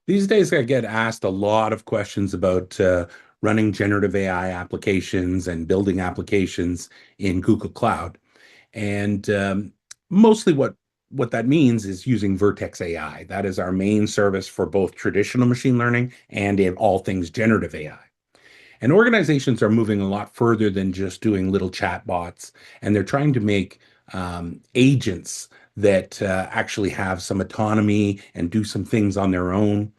These days, I get asked a lot of questions about running generative AI applications and building applications in Google Cloud. And mostly what that means is using Vertex AI. That is our main service for both traditional machine learning and in all things generative AI. And organizations are moving a lot further than just doing little chatbots, and they're trying to make agents that actually have some autonomy and do some things on their own.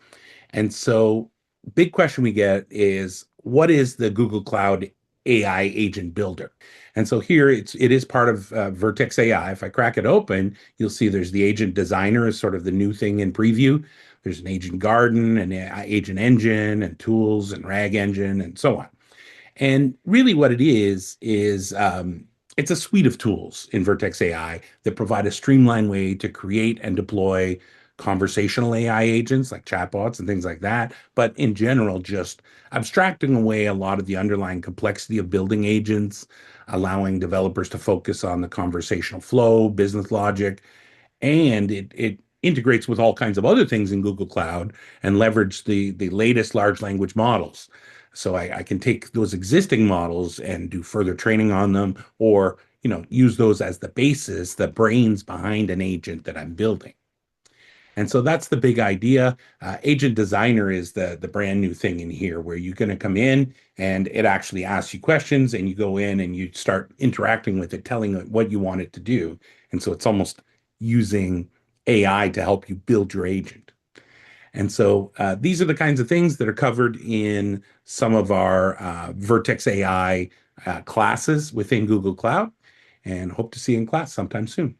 And so, big question we get is what is the Google Cloud AI agent builder? And so here it is part of Vertex AI. If I crack it open, you'll see there's the agent designer is sort of the new thing in preview. There's an agent garden, an agent engine, and tools, and RAG engine, and so on. And really, what it is it's a suite of tools in Vertex AI that provide a streamlined way to create and deploy conversational AI agents like chatbots and things like that. But in general, just abstracting away a lot of the underlying complexity of building agents, allowing developers to focus on the conversational flow, business logic, and it integrates with all kinds of other things in Google Cloud and leverage the latest large language models. So I can take those existing models and do further training on them, or use those as the basis, the brains behind an agent that I'm building. And so that's the big idea. Agent Designer is the brand new thing in here, where you're going to come in and it actually asks you questions, and you go in and you start interacting with it, telling it what you want it to do. And so it's almost using AI to help you build your agent. And so these are the kinds of things that are covered in some of our Vertex AI classes within Google Cloud, and hope to see you in class sometime soon.